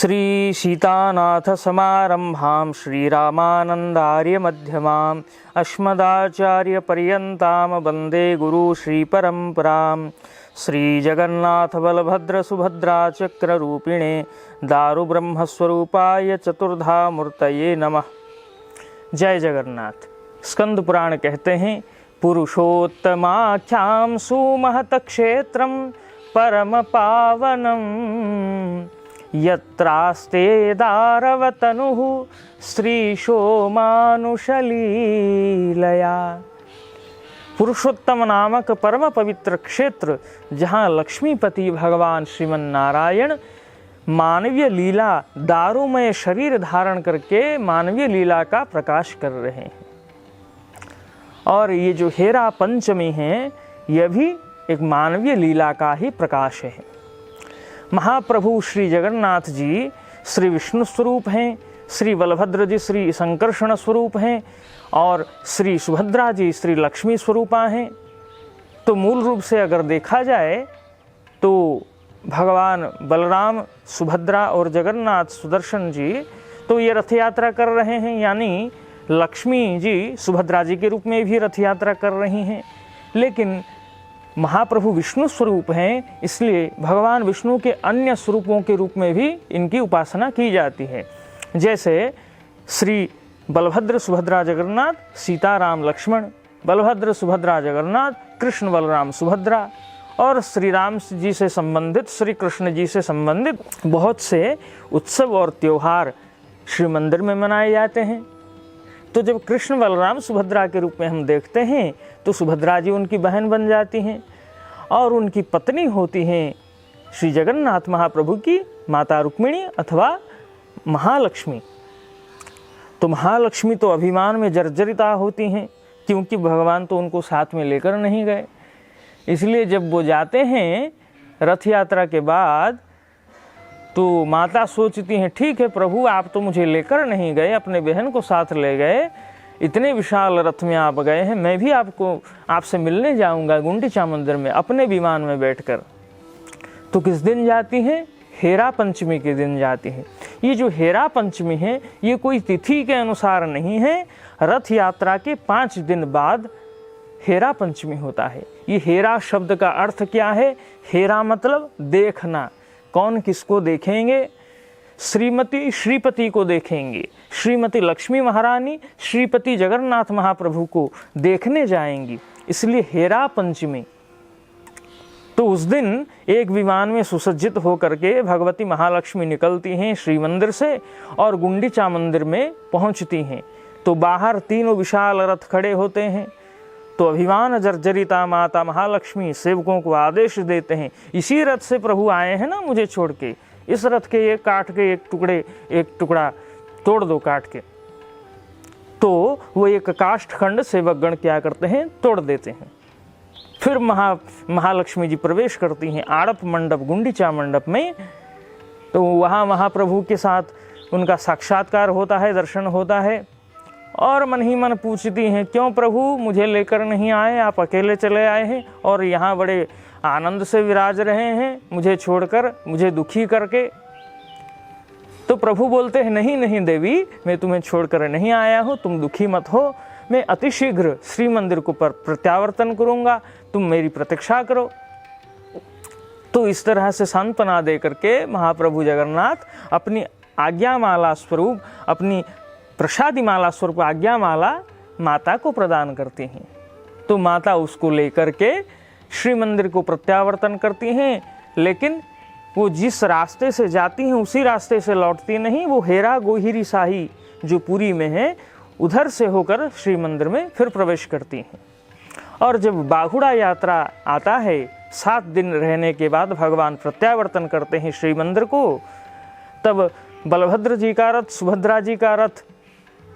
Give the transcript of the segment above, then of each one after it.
श्री सीतानाथसमारम्भां श्रीरामानन्दार्यमध्यमाम् अस्मदाचार्यपर्यन्तां वन्दे गुरुश्रीपरम्परां श्रीजगन्नाथबलभद्रसुभद्राचक्ररूपिणे दारुब्रह्मस्वरूपाय चतुर्धामूर्तये नमः। जय जगन्नाथ। स्कंद पुराण कहते हैं, पुरुषोत्तमाख्यां सुमहत क्षेत्रं परम पावनम यत्रास्ते दारवतनुः श्रीशो मानुषलीलया। पुरुषोत्तम नामक परम पवित्र क्षेत्र, जहाँ लक्ष्मीपति भगवान श्रीमन नारायण मानवीय लीला दारुमय शरीर धारण करके मानवीय लीला का प्रकाश कर रहे हैं। और ये जो हेरा पंचमी है, यह भी एक मानवीय लीला का ही प्रकाश है। महाप्रभु श्री जगन्नाथ जी श्री विष्णु स्वरूप हैं, श्री बलभद्र जी श्री संकर्षण स्वरूप हैं और श्री सुभद्रा जी श्री लक्ष्मी स्वरूपा हैं। तो मूल रूप से अगर देखा जाए तो भगवान बलराम, सुभद्रा और जगन्नाथ सुदर्शन जी तो ये रथ यात्रा कर रहे हैं, यानी लक्ष्मी जी सुभद्रा जी के रूप में भी रथ यात्रा कर रही हैं। लेकिन महाप्रभु विष्णु स्वरूप हैं, इसलिए भगवान विष्णु के अन्य स्वरूपों के रूप में भी इनकी उपासना की जाती है। जैसे श्री बलभद्र सुभद्रा जगन्नाथ, सीता राम लक्ष्मण, बलभद्र सुभद्रा जगन्नाथ, कृष्ण बलराम सुभद्रा, और श्री राम जी से संबंधित, श्री कृष्ण जी से संबंधित बहुत से उत्सव और त्यौहार श्री मंदिर में मनाए जाते हैं। तो जब कृष्ण बलराम सुभद्रा के रूप में हम देखते हैं तो सुभद्रा जी उनकी बहन बन जाती हैं और उनकी पत्नी होती हैं श्री जगन्नाथ महाप्रभु की माता रुक्मिणी अथवा महालक्ष्मी। तो महालक्ष्मी तो अभिमान में जर्जरिता होती हैं, क्योंकि भगवान तो उनको साथ में लेकर नहीं गए। इसलिए जब वो जाते हैं रथ यात्रा के बाद तो माता सोचती हैं, ठीक है प्रभु, आप तो मुझे लेकर नहीं गए, अपने बहन को साथ ले गए, इतने विशाल रथ में आप गए हैं, मैं भी आपसे मिलने जाऊंगा गुंडीचा मंदिर में अपने विमान में बैठकर। तो किस दिन जाती हैं? हेरा पंचमी के दिन जाती हैं। ये जो हेरा पंचमी है, ये कोई तिथि के अनुसार नहीं है, रथ यात्रा के 5 दिन बाद हेरा पंचमी होता है। ये हेरा शब्द का अर्थ क्या है? हेरा मतलब देखना। कौन किसको देखेंगे? श्रीमती श्रीपति को देखेंगे, श्रीमती लक्ष्मी महारानी श्रीपति जगन्नाथ महाप्रभु को देखने जाएंगी, इसलिए हेरा पंचमी। तो उस दिन एक विमान में सुसज्जित होकर के भगवती महालक्ष्मी निकलती हैं श्री मंदिर से और गुंडीचा मंदिर में पहुंचती हैं। तो बाहर तीनों विशाल रथ खड़े होते हैं। तो अभिमान जर्जरिता माता महालक्ष्मी सेवकों को आदेश देते हैं, इसी रथ से प्रभु आए हैं ना मुझे छोड़ के, इस रथ के एक काट के एक टुकड़ा तोड़ दो काट के। तो वो एक काष्ठखंड सेवकगण क्या करते हैं? तोड़ देते हैं। फिर महालक्ष्मी जी प्रवेश करती हैं आड़प मंडप, गुंडीचा मंडप में। तो वहाँ महाप्रभु के साथ उनका साक्षात्कार होता है, दर्शन होता है। और मन ही मन पूछती हैं, क्यों प्रभु मुझे लेकर नहीं आए, आप अकेले चले आए हैं और यहाँ बड़े आनंद से विराज रहे हैं मुझे छोड़कर, मुझे दुखी करके। तो प्रभु बोलते हैं, नहीं नहीं देवी, मैं तुम्हें छोड़कर नहीं आया हूँ, तुम दुखी मत हो, मैं अतिशीघ्र श्री मंदिर को प्रत्यावर्तन करूँगा, तुम मेरी प्रतीक्षा करो। तो इस तरह से सांत्वना दे करके महाप्रभु जगन्नाथ अपनी आज्ञामाला स्वरूप, अपनी प्रसादी माला स्वरूप आज्ञा माला माता को प्रदान करती हैं। तो माता उसको लेकर के श्री मंदिर को प्रत्यावर्तन करती हैं, लेकिन वो जिस रास्ते से जाती हैं उसी रास्ते से लौटती नहीं, वो हेरा गोहिरी शाही जो पुरी में है उधर से होकर श्री मंदिर में फिर प्रवेश करती हैं। और जब बाहुड़ा यात्रा आता है, 7 दिन रहने के बाद भगवान प्रत्यावर्तन करते हैं श्री मंदिर को, तब बलभद्र जी का रथ, सुभद्रा जी का रथ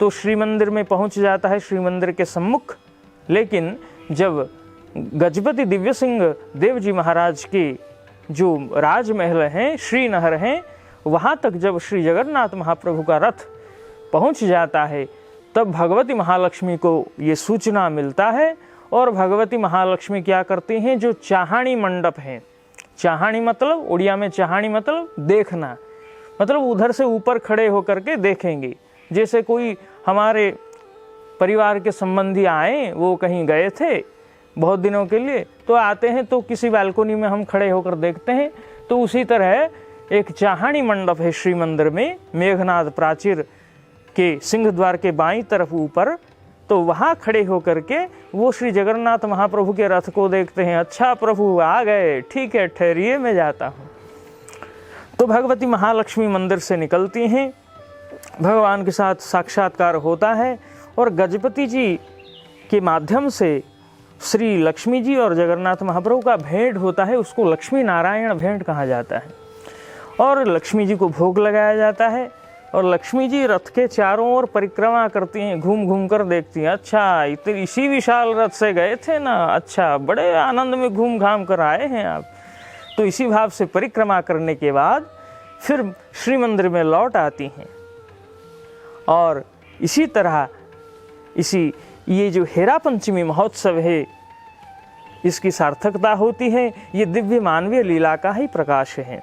तो श्री मंदिर में पहुंच जाता है, श्री मंदिर के सम्मुख। लेकिन जब गजपति दिव्य सिंह देव जी महाराज के जो राजमहल हैं, श्रीनगर हैं, वहाँ तक जब श्री जगन्नाथ महाप्रभु का रथ पहुंच जाता है, तब भगवती महालक्ष्मी को ये सूचना मिलता है। और भगवती महालक्ष्मी क्या करती हैं? जो चाहाणी मंडप है, चाहाणी मतलब उड़िया में चाहाणी मतलब देखना, मतलब उधर से ऊपर खड़े होकर के देखेंगे। जैसे कोई हमारे परिवार के संबंधी आए, वो कहीं गए थे बहुत दिनों के लिए, तो आते हैं तो किसी बालकोनी में हम खड़े होकर देखते हैं। तो उसी तरह एक चाहानी मंडप है श्री मंदिर में, मेघनाद प्राचीर के सिंह द्वार के बाईं तरफ ऊपर, तो वहाँ खड़े होकर के वो श्री जगन्नाथ महाप्रभु के रथ को देखते हैं। अच्छा प्रभु आ गए, ठीक है ठहरिए मैं जाता हूँ। तो भगवती महालक्ष्मी मंदिर से निकलती हैं, भगवान के साथ साक्षात्कार होता है और गजपति जी के माध्यम से श्री लक्ष्मी जी और जगन्नाथ महाप्रभु का भेंट होता है। उसको लक्ष्मी नारायण भेंट कहा जाता है। और लक्ष्मी जी को भोग लगाया जाता है और लक्ष्मी जी रथ के चारों ओर परिक्रमा करती हैं, घूम घूम कर देखती हैं। अच्छा इसी विशाल रथ से गए थे ना, अच्छा बड़े आनंद में घूम घाम कर आए हैं आप। तो इसी भाव से परिक्रमा करने के बाद फिर श्री मंदिर में लौट आती हैं। और इसी तरह ये जो हेरा पंचमी महोत्सव है, इसकी सार्थकता होती है। ये दिव्य मानवीय लीला का ही प्रकाश है।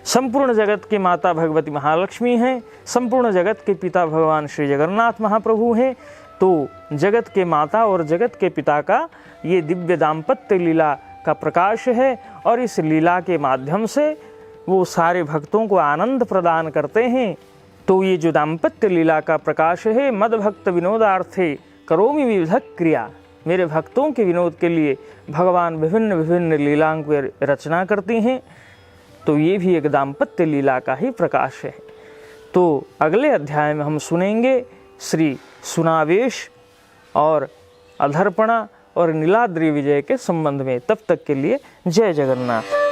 संपूर्ण जगत की माता भगवती महालक्ष्मी हैं, संपूर्ण जगत के पिता भगवान श्री जगन्नाथ महाप्रभु हैं। तो जगत के माता और जगत के पिता का ये दिव्य दाम्पत्य लीला का प्रकाश है। और इस लीला के माध्यम से वो सारे भक्तों को आनंद प्रदान करते हैं। तो ये जो दाम्पत्य लीला का प्रकाश है, मद भक्त विनोदार्थे करोमि विविध क्रिया, मेरे भक्तों के विनोद के लिए भगवान विभिन्न विभिन्न लीलाओं की रचना करती हैं। तो ये भी एक दाम्पत्य लीला का ही प्रकाश है। तो अगले अध्याय में हम सुनेंगे श्री सुनावेश और अधर्पणा और नीलाद्रि विजय के संबंध में। तब तक के लिए जय जगन्नाथ।